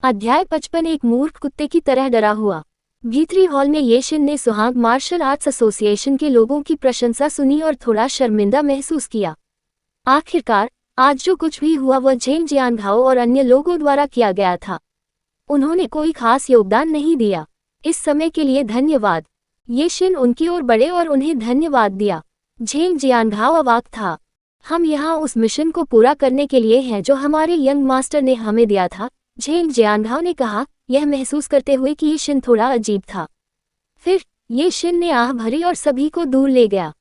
अध्याय 55 एक मूर्ख कुत्ते की तरह डरा हुआ। भीतरी हॉल में ये शिन ने सुहाग मार्शल आर्ट्स एसोसिएशन के लोगों की प्रशंसा सुनी और थोड़ा शर्मिंदा महसूस किया। आखिरकार आज जो कुछ भी हुआ वह झेंग जियानघाओ और अन्य लोगों द्वारा किया गया था। उन्होंने कोई खास योगदान नहीं दिया। इस समय के लिए धन्यवाद। ये शिन उनकी ओर बढ़े और उन्हें धन्यवाद दिया। झेंग जियानघाओ अवाक था। हम यहाँ उस मिशन को पूरा करने के लिए हैं जो हमारे यंग मास्टर ने हमें दिया था, झेंग जियानघाओ ने कहा, यह महसूस करते हुए कि ये शिन थोड़ा अजीब था। फिर ये शिन ने आह भरी और सभी को दूर ले गया।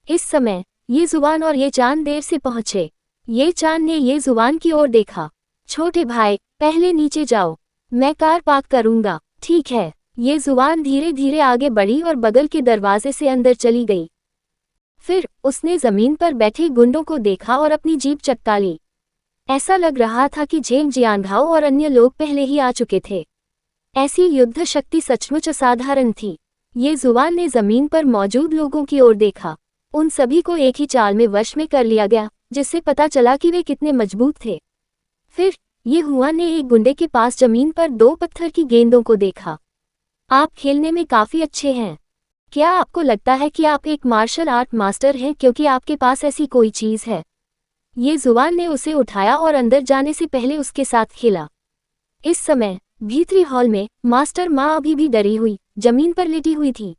इस समय ये जुबान और ये चांद देर से पहुंचे। ये चांद ने ये जुबान की ओर देखा। छोटे भाई, पहले नीचे जाओ, मैं कार पार्क करूंगा। ठीक है। ये जुबान धीरे धीरे आगे बढ़ी और बगल के दरवाजे से अंदर चली गई। फिर उसने जमीन पर बैठे गुंडों को देखा और अपनी जीप चटका ली। ऐसा लग रहा था कि झेंग जियानघाओ और अन्य लोग पहले ही आ चुके थे। ऐसी युद्ध शक्ति सचमुच असाधारण थी। ये जुबान ने जमीन पर मौजूद लोगों की ओर देखा। उन सभी को एक ही चाल में वश में कर लिया गया, जिससे पता चला कि वे कितने मजबूत थे। फिर ये हुआ ने एक गुंडे के पास जमीन पर 2 पत्थर की गेंदों को देखा। आप खेलने में काफी अच्छे हैं। क्या आपको लगता है कि आप एक मार्शल आर्ट मास्टर हैं क्योंकि आपके पास ऐसी कोई चीज है? ये जुबान ने उसे उठाया और अंदर जाने से पहले उसके साथ खेला। इस समय भीतरी हॉल में मास्टर माँ अभी भी डरी हुई जमीन पर लेटी हुई थी।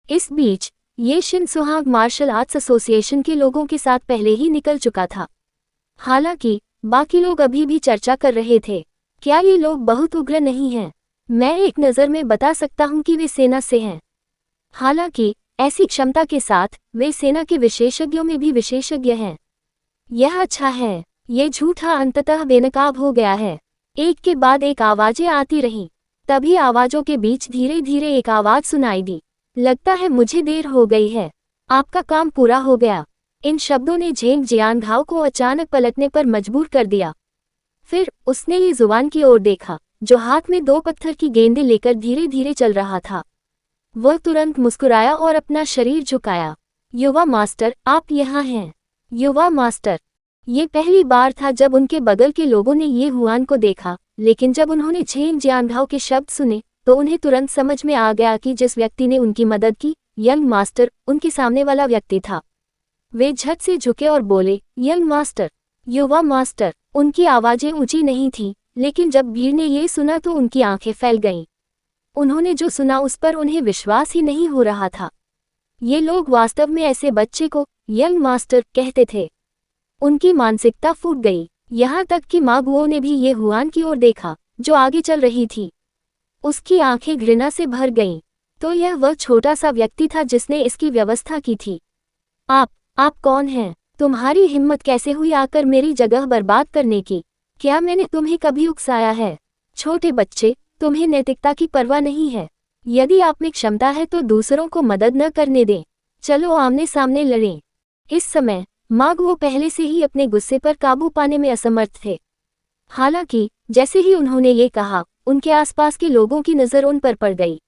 इस बीच ये शिन सुहाग मार्शल आर्ट्स एसोसिएशन के लोगों के साथ पहले ही निकल चुका था। हालांकि बाकी लोग अभी भी चर्चा कर रहे थे, क्या ये लोग बहुत उग्र नहीं हैं? मैं एक नज़र में बता सकता हूं कि वे सेना से हैं। हालांकि ऐसी क्षमता के साथ वे सेना के विशेषज्ञों में भी विशेषज्ञ हैं। यह अच्छा है। ये झूठा अंततः बेनकाब हो गया है। एक के बाद एक आवाजें आती रहीं। तभी आवाजों के बीच धीरे धीरे एक आवाज सुनाई दी। लगता है मुझे देर हो गई है। आपका काम पूरा हो गया। इन शब्दों ने झेंग जियानघाओ को अचानक पलटने पर मजबूर कर दिया। फिर उसने ये जुबान की ओर देखा, जो हाथ में 2 पत्थर की गेंदें लेकर धीरे धीरे चल रहा था। वह तुरंत मुस्कुराया और अपना शरीर झुकाया। युवा मास्टर, आप यहाँ हैं। युवा मास्टर। ये पहली बार था जब उनके बगल के लोगों ने ये हुआन को देखा, लेकिन जब उन्होंने झेंग जियानघाओ के शब्द सुने तो उन्हें तुरंत समझ में आ गया कि जिस व्यक्ति ने उनकी मदद की, यंग मास्टर, उनके सामने वाला व्यक्ति था। वे झट से झुके और बोले, यंग मास्टर, युवा मास्टर। उनकी आवाजें ऊंची नहीं थीं, लेकिन जब भीड़ ने ये सुना तो उनकी आंखें फैल गईं। उन्होंने जो सुना उस पर उन्हें विश्वास ही नहीं हो रहा था। ये लोग वास्तव में ऐसे बच्चे को यंग मास्टर कहते थे। उनकी मानसिकता फूट गई। यहाँ तक कि मागुओ ने भी ये हुआन की ओर देखा, जो आगे चल रही थी। उसकी आंखें घृणा से भर गईं। तो यह वह छोटा सा व्यक्ति था जिसने इसकी व्यवस्था की थी। आप कौन हैं? तुम्हारी हिम्मत कैसे हुई आकर मेरी जगह बर्बाद करने की? क्या मैंने तुम्हें कभी उकसाया है? छोटे बच्चे, तुम्हें नैतिकता की परवाह नहीं है। यदि आप में क्षमता है तो दूसरों को मदद न करने दें। चलो आमने सामने लड़ें। इस समय मागुओ पहले से ही अपने गुस्से पर काबू पाने में असमर्थ थे। हालांकि जैसे ही उन्होंने ये कहा, उनके आसपास के लोगों की नज़र उन पर पड़ गई।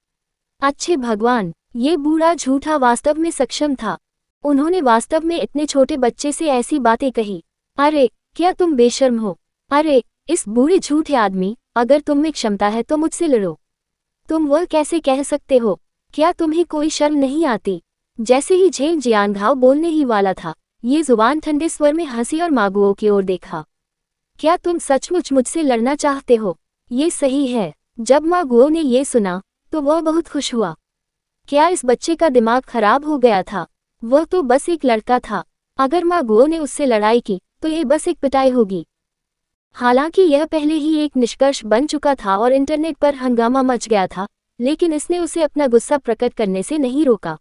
अच्छे भगवान, ये बूढ़ा झूठा वास्तव में सक्षम था। उन्होंने वास्तव में इतने छोटे बच्चे से ऐसी बातें कही। अरे क्या तुम बेशर्म हो? अरे इस बूढ़े झूठे आदमी, अगर तुम में क्षमता है तो मुझसे लड़ो। तुम वह कैसे कह सकते हो? क्या तुम्हें कोई शर्म नहीं आती? जैसे ही झेंग जियानघाओ बोलने ही वाला था, ये जुबान ठंडे स्वर में हंसी और मागुओ की ओर देखा। क्या तुम सचमुच मुझसे लड़ना चाहते हो? ये सही है। जब मागुओ ने ये सुना तो वह बहुत खुश हुआ। क्या इस बच्चे का दिमाग खराब हो गया था? वह तो बस एक लड़का था। अगर मागुओ ने उससे लड़ाई की तो ये बस एक पिटाई होगी। हालांकि यह पहले ही एक निष्कर्ष बन चुका था और इंटरनेट पर हंगामा मच गया था, लेकिन इसने उसे अपना गुस्सा प्रकट करने से नहीं रोका।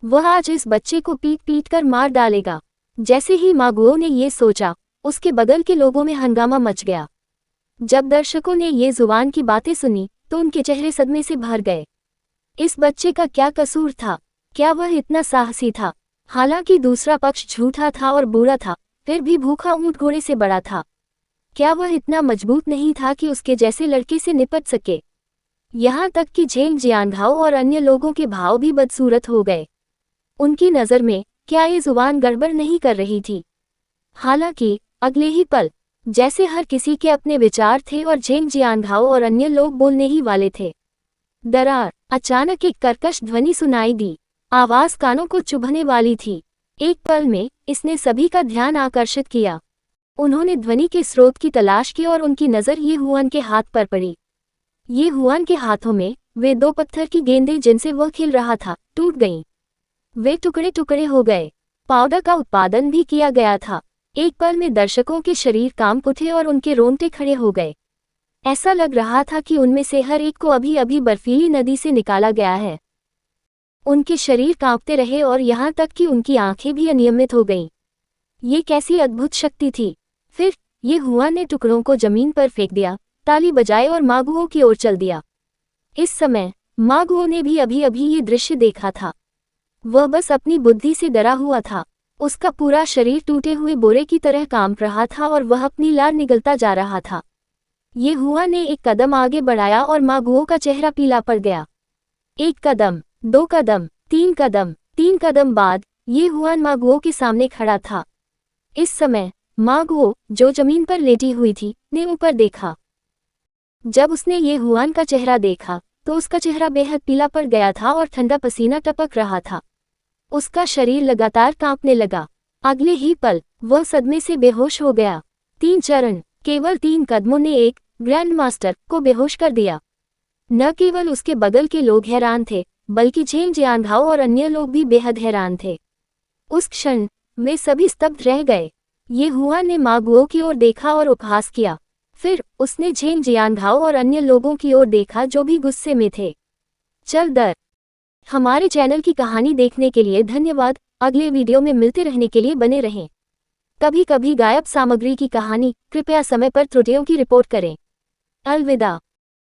वह आज इस बच्चे को पीट पीट कर मार डालेगा। जैसे ही मागुओ ने ये सोचा, उसके बगल के लोगों में हंगामा मच गया। जब दर्शकों ने ये जुबान की बातें सुनी तो उनके चेहरे सदमे से भर गए। इस बच्चे का क्या कसूर था? क्या वह इतना साहसी था? हालांकि दूसरा पक्ष झूठा था और बुरा था, फिर भी भूखा ऊंट घोड़े से बड़ा था। क्या वह इतना मजबूत नहीं था कि उसके जैसे लड़के से निपट सके? यहाँ तक कि झेंग जियानघाओ और अन्य लोगों के भाव भी बदसूरत हो गए। उनकी नज़र में क्या ये जुबान गड़बड़ नहीं कर रही थी? हालांकि अगले ही पल जैसे हर किसी के अपने विचार थे और झेंग जियानघाओ और अन्य लोग बोलने ही वाले थे। दरार। अचानक एक कर्कश ध्वनि सुनाई दी। आवाज कानों को चुभने वाली थी। एक पल में इसने सभी का ध्यान आकर्षित किया। उन्होंने ध्वनि के स्रोत की तलाश की और उनकी नज़र ये हुआन के हाथ पर पड़ी। ये हुआन के हाथों में वे दो पत्थर की गेंदें जिनसे वह खेल रहा था टूट गईं। वे टुकड़े टुकड़े हो गए। पाउडर का उत्पादन भी किया गया था। एक पल में दर्शकों के शरीर कांप उठे और उनके रोंगटे खड़े हो गए। ऐसा लग रहा था कि उनमें से हर एक को अभी अभी बर्फीली नदी से निकाला गया है। उनके शरीर कांपते रहे और यहाँ तक कि उनकी आंखें भी अनियमित हो गईं। ये कैसी अद्भुत शक्ति थी। फिर ये हुआन ने टुकड़ों को जमीन पर फेंक दिया, ताली बजाए और मागुओ की ओर चल दिया। इस समय मागुओ ने भी अभी अभी ये दृश्य देखा था। वह बस अपनी बुद्धि से डरा हुआ था। उसका पूरा शरीर टूटे हुए बोरे की तरह कांप रहा था और वह अपनी लार निगलता जा रहा था। ये हुआ ने एक कदम आगे बढ़ाया और मागुओ का चेहरा पीला पड़ गया। एक कदम, दो कदम, तीन कदम बाद ये हुआन मागुओ के सामने खड़ा था। इस समय मागुओ, जो जमीन पर लेटी हुई थी, ने ऊपर देखा। जब उसने ये हुआन का चेहरा देखा तो उसका चेहरा बेहद पीला पड़ गया था और ठंडा पसीना टपक रहा था। उसका शरीर लगातार कांपने लगा। अगले ही पल वह सदमे से बेहोश हो गया। 3 चरण, केवल 3 कदमों ने एक ग्रैंड मास्टर को बेहोश कर दिया। न केवल उसके बगल के लोग हैरान थे, बल्कि झेंग जियानघाओ और अन्य लोग भी बेहद हैरान थे। उस क्षण वे सभी स्तब्ध रह गए। ये हुआ ने मागुओ की ओर देखा और उपहास किया। फिर उसने झेंग जियानघाओ और अन्य लोगों की ओर देखा जो भी गुस्से में थे। चल दर। हमारे चैनल की कहानी देखने के लिए धन्यवाद। अगले वीडियो में मिलते रहने के लिए बने रहें। कभी कभी गायब सामग्री की कहानी, कृपया समय पर त्रुटियों की रिपोर्ट करें। अलविदा।